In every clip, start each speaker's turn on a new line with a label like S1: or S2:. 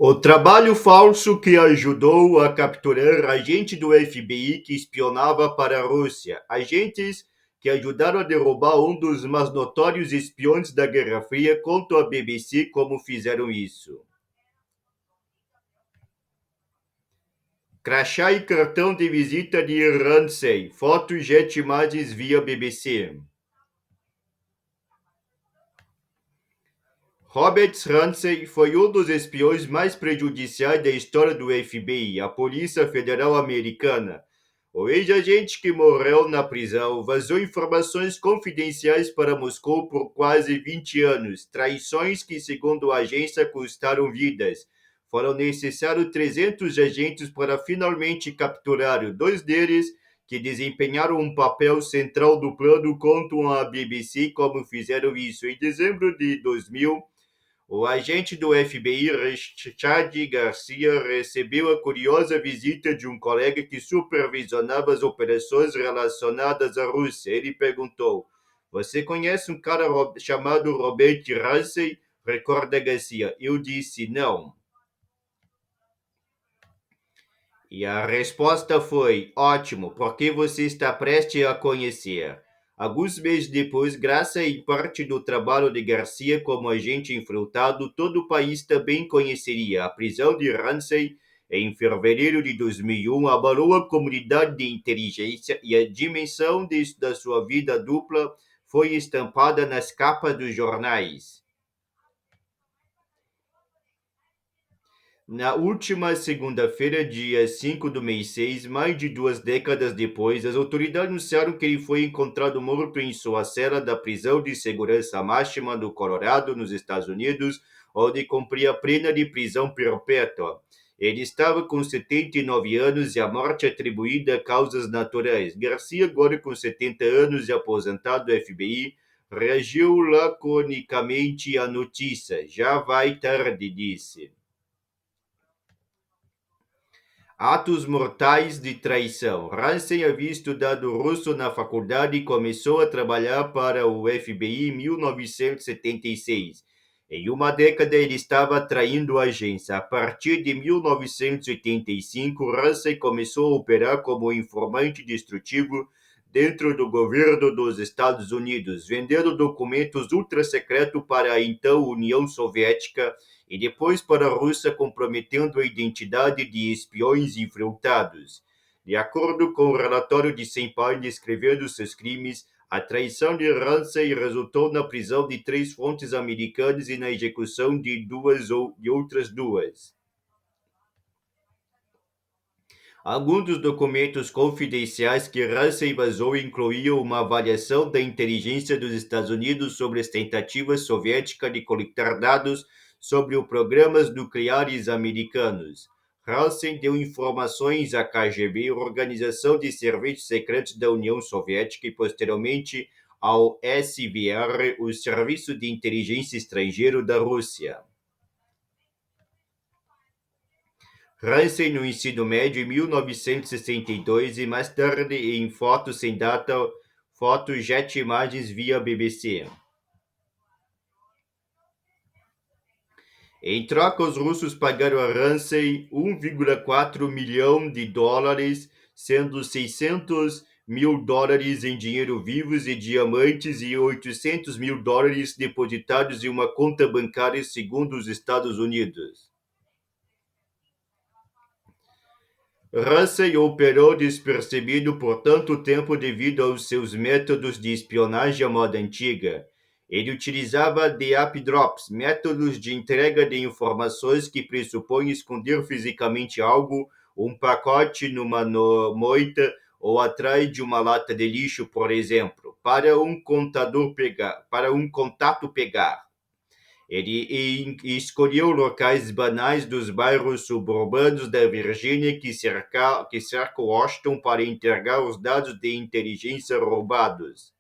S1: O trabalho falso que ajudou a capturar agente do FBI que espionava para a Rússia. Agentes que ajudaram a derrubar um dos mais notórios espiões da Guerra Fria, contam à BBC como fizeram isso. Crachá e cartão de visita de Ramsey. Fotos, jet imagens via BBC. Robert Ramsey foi um dos espiões mais prejudiciais da história do FBI, a Polícia Federal Americana. O ex-agente que morreu na prisão vazou informações confidenciais para Moscou por quase 20 anos, traições que, segundo a agência, custaram vidas. Foram necessários 300 agentes para finalmente capturar dois deles, que desempenharam um papel central do plano, contam à BBC como fizeram isso. Em dezembro de 2000, o agente do FBI, Richard Garcia, recebeu a curiosa visita de um colega que supervisionava as operações relacionadas à Rússia. Ele perguntou: "Você conhece um cara chamado Robert Ramsey?" Recorda Garcia. Eu disse: "Não." E a resposta foi: "Ótimo, porque você está prestes a conhecer." Alguns meses depois, graças em parte do trabalho de Garcia como agente infiltrado, todo o país também conheceria a prisão de Ramsey. Em fevereiro de 2001, abalou a comunidade de inteligência e a dimensão da sua vida dupla foi estampada nas capas dos jornais. Na última segunda-feira, dia 5 do mês 6, mais de 2 décadas depois, as autoridades anunciaram que ele foi encontrado morto em sua cela da prisão de segurança máxima do Colorado, nos Estados Unidos, onde cumpria pena de prisão perpétua. Ele estava com 79 anos e a morte atribuída a causas naturais. Garcia, agora com 70 anos e aposentado do FBI, reagiu laconicamente à notícia. "Já vai tarde", disse. Atos mortais de traição. Hansen havia estudado russo na faculdade e começou a trabalhar para o FBI em 1976. Em uma década, ele estava traindo a agência. A partir de 1985, Hansen começou a operar como informante destrutivo dentro do governo dos Estados Unidos, vendendo documentos ultra-secretos para a então União Soviética e depois para a Rússia, comprometendo a identidade de espiões infiltrados. De acordo com o relatório de Sempan descrevendo seus crimes, a traição de Ramsey resultou na prisão de 3 fontes americanas e na execução de outras duas. Alguns dos documentos confidenciais que Ramsey vazou incluíam uma avaliação da inteligência dos Estados Unidos sobre as tentativas soviéticas de coletar dados sobre os programas nucleares americanos. Ramsey deu informações à KGB, Organização de Serviços Secretos da União Soviética, e posteriormente ao SVR, o Serviço de Inteligência Estrangeiro da Rússia. Hansen no ensino médio em 1962 e mais tarde em Fotos sem data, fotos, jet imagens via BBC. Em troca, os russos pagaram a Hansen 1,4 milhão de dólares, sendo 600 mil dólares em dinheiro vivos e diamantes e 800 mil dólares depositados em uma conta bancária, segundo os Estados Unidos. Ramsey operou despercebido por tanto tempo devido aos seus métodos de espionagem à moda antiga. Ele utilizava DAP Drops, métodos de entrega de informações que pressupõem esconder fisicamente algo, um pacote numa moita ou atrás de uma lata de lixo, por exemplo, para um contato pegar. Ele escolheu locais banais dos bairros suburbanos da Virgínia que cercam Washington para entregar os dados de inteligência roubados.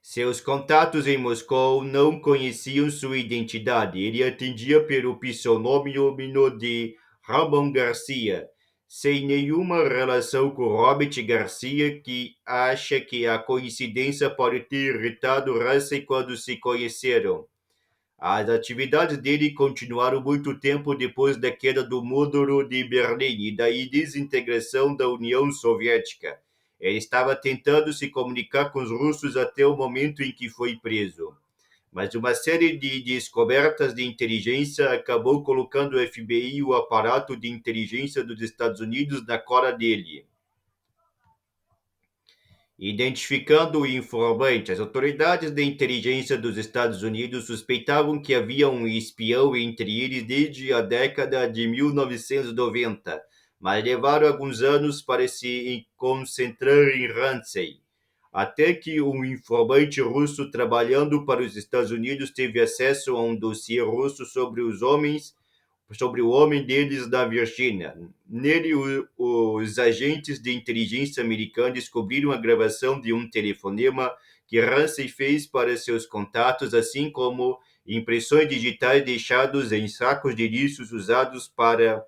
S1: Seus contatos em Moscou não conheciam sua identidade. Ele atendia pelo pseudônimo de Ramon Garcia, sem nenhuma relação com Robert Garcia, que acha que a coincidência pode ter irritado Ramsey quando se conheceram. As atividades dele continuaram muito tempo depois da queda do Muro de Berlim e da desintegração da União Soviética. Ele estava tentando se comunicar com os russos até o momento em que foi preso. Mas uma série de descobertas de inteligência acabou colocando o FBI e o aparato de inteligência dos Estados Unidos na cola dele. Identificando o informante, as autoridades de inteligência dos Estados Unidos suspeitavam que havia um espião entre eles desde a década de 1990, mas levaram alguns anos para se concentrar em Ramsey, até que um informante russo trabalhando para os Estados Unidos teve acesso a um dossiê russo sobre o homem deles na Virgínia. Nele, os agentes de inteligência americanos descobriram a gravação de um telefonema que Ramsey fez para seus contatos, assim como impressões digitais deixadas em sacos de lixo usados para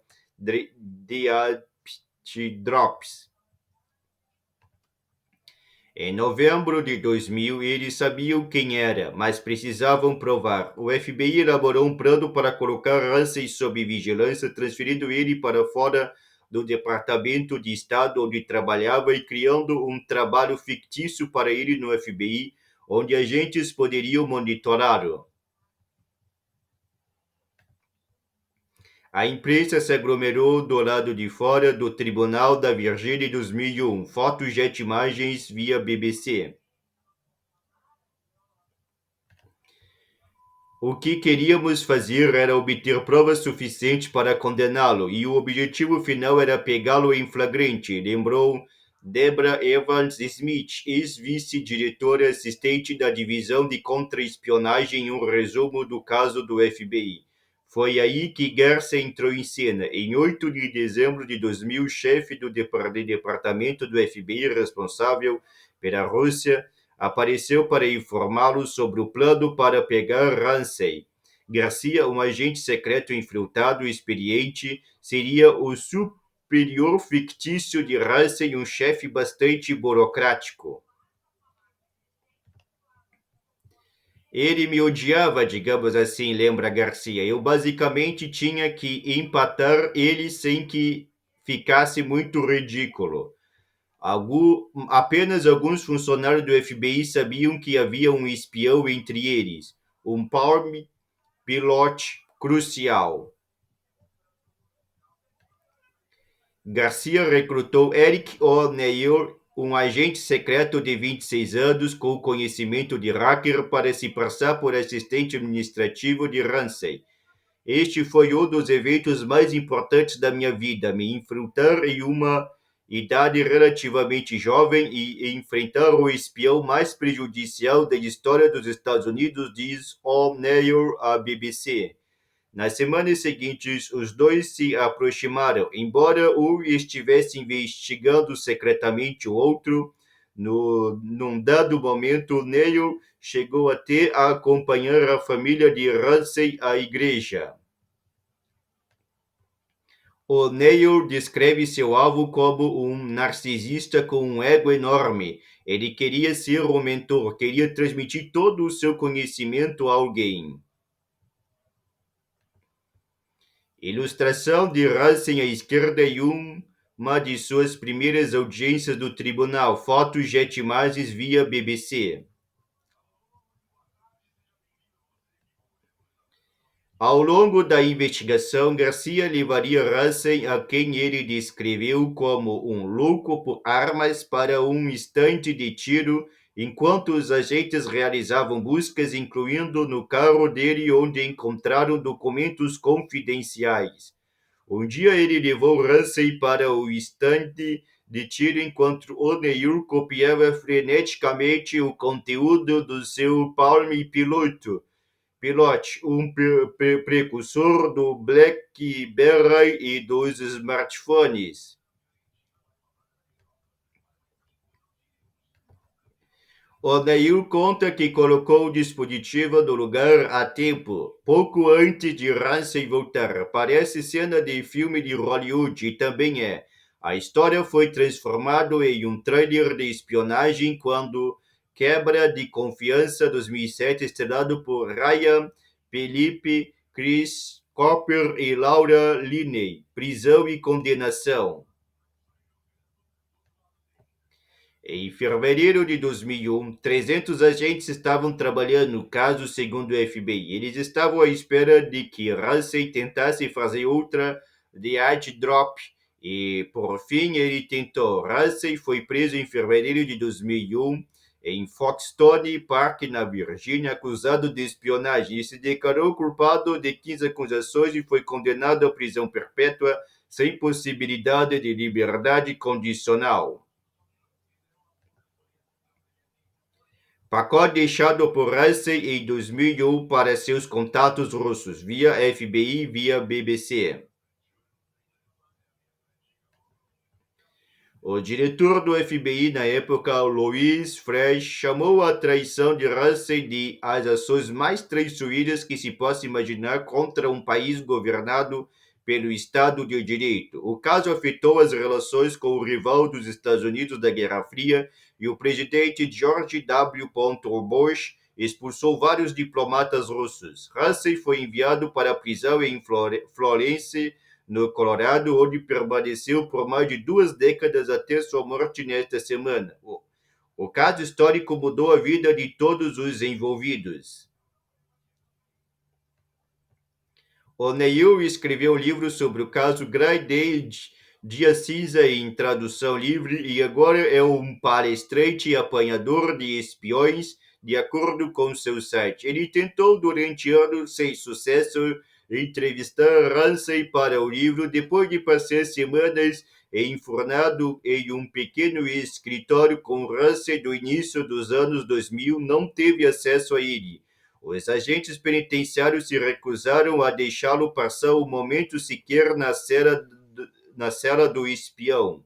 S1: drops. Em novembro de 2000, eles sabiam quem era, mas precisavam provar. O FBI elaborou um plano para colocar Ramsey sob vigilância, transferindo ele para fora do Departamento de Estado onde trabalhava e criando um trabalho fictício para ele no FBI, onde agentes poderiam monitorá-lo. A imprensa se aglomerou do lado de fora do Tribunal da Virgínia em 2001. Fotos de imagens via BBC. O que queríamos fazer era obter provas suficientes para condená-lo, e o objetivo final era pegá-lo em flagrante, lembrou Deborah Evans Smith, ex-vice-diretora assistente da Divisão de Contra-Espionagem, em um resumo do caso do FBI. Foi aí que Garcia entrou em cena. Em 8 de dezembro de 2000, o chefe do departamento do FBI responsável pela Rússia apareceu para informá-lo sobre o plano para pegar Ramsey. Garcia, um agente secreto infiltrado e experiente, seria o superior fictício de Ramsey, um chefe bastante burocrático. Ele me odiava, digamos assim, lembra Garcia. Eu basicamente tinha que empatar ele sem que ficasse muito ridículo. Apenas alguns funcionários do FBI sabiam que havia um espião entre eles, um Palm Pilot crucial. Garcia recrutou Eric O'Neill, um agente secreto de 26 anos com conhecimento de hacker, para se passar por assistente administrativo de Ramsey. Este foi um dos eventos mais importantes da minha vida, me infiltrar em uma idade relativamente jovem e enfrentar o espião mais prejudicial da história dos Estados Unidos, diz O'Neill à BBC. Nas semanas seguintes, os dois se aproximaram, embora um estivesse investigando secretamente o outro. Num dado momento, O'Neill chegou até a acompanhar a família de Ramsey à igreja. O'Neill descreve seu alvo como um narcisista com um ego enorme. Ele queria ser o mentor, queria transmitir todo o seu conhecimento a alguém. Ilustração de Ramsey à esquerda e uma de suas primeiras audiências do tribunal. Fotos de imagens via BBC. Ao longo da investigação, Garcia levaria Ramsey, a quem ele descreveu como um louco por armas, para um estande de tiro, enquanto os agentes realizavam buscas, incluindo no carro dele, onde encontraram documentos confidenciais. Um dia ele levou Ramsey para o estande de tiro enquanto O'Neill copiava freneticamente o conteúdo do seu Palm Pilot, um precursor do BlackBerry e dos smartphones. O'Neill conta que colocou o dispositivo no lugar a tempo, pouco antes de Ramsey voltar. Parece cena de filme de Hollywood, e também é. A história foi transformada em um trailer de espionagem quando Quebra de Confiança 2007, estrelado por Ryan Felipe, Chris Cooper e Laura Linney, prisão e condenação. Em fevereiro de 2001, 300 agentes estavam trabalhando no caso, segundo o FBI. Eles estavam à espera de que Ramsey tentasse fazer outra DH drop e, por fim, ele tentou. Ramsey foi preso em fevereiro de 2001 em Foxtone Park, na Virgínia, acusado de espionagem e se declarou culpado de 15 acusações e foi condenado à prisão perpétua sem possibilidade de liberdade condicional. Pacote deixado por Ramsey em 2001 para seus contatos russos, via FBI e via BBC. O diretor do FBI na época, Louis Fresh, chamou a traição de Ramsey de as ações mais traiçoeiras que se possa imaginar contra um país governado pelo Estado de Direito. O caso afetou as relações com o rival dos Estados Unidos da Guerra Fria e o presidente George W. Bush expulsou vários diplomatas russos. Ramsey foi enviado para a prisão em Florence, no Colorado, onde permaneceu por mais de 2 décadas até sua morte nesta semana. O caso histórico mudou a vida de todos os envolvidos. O Neil escreveu um livro sobre o caso Grey Day, Dia Cinza em tradução livre, e agora é um palestrante e apanhador de espiões, de acordo com seu site. Ele tentou durante anos, sem sucesso, entrevistar Ramsey para o livro, depois de passar semanas enfurnado em um pequeno escritório com Ramsey do início dos anos 2000, não teve acesso a ele. Os agentes penitenciários se recusaram a deixá-lo passar um momento sequer na cela do espião.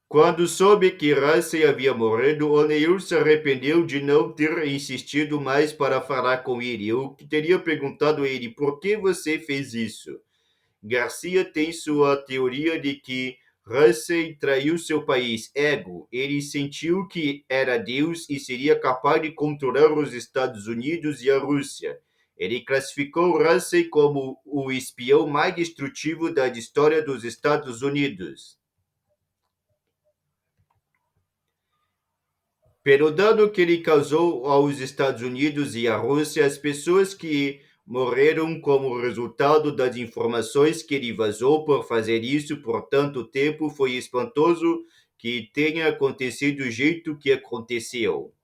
S1: Quando soube que Ramsey havia morrido, O'Neill se arrependeu de não ter insistido mais para falar com ele. Eu teria perguntado a ele, por que você fez isso? Garcia tem sua teoria de que Ramsey traiu seu país, ego. Ele sentiu que era Deus e seria capaz de controlar os Estados Unidos e a Rússia. Ele classificou Ramsey como o espião mais destrutivo da história dos Estados Unidos. Pelo dano que ele causou aos Estados Unidos e à Rússia, as pessoas que morreram como resultado das informações que ele vazou por fazer isso por tanto tempo, foi espantoso que tenha acontecido do jeito que aconteceu.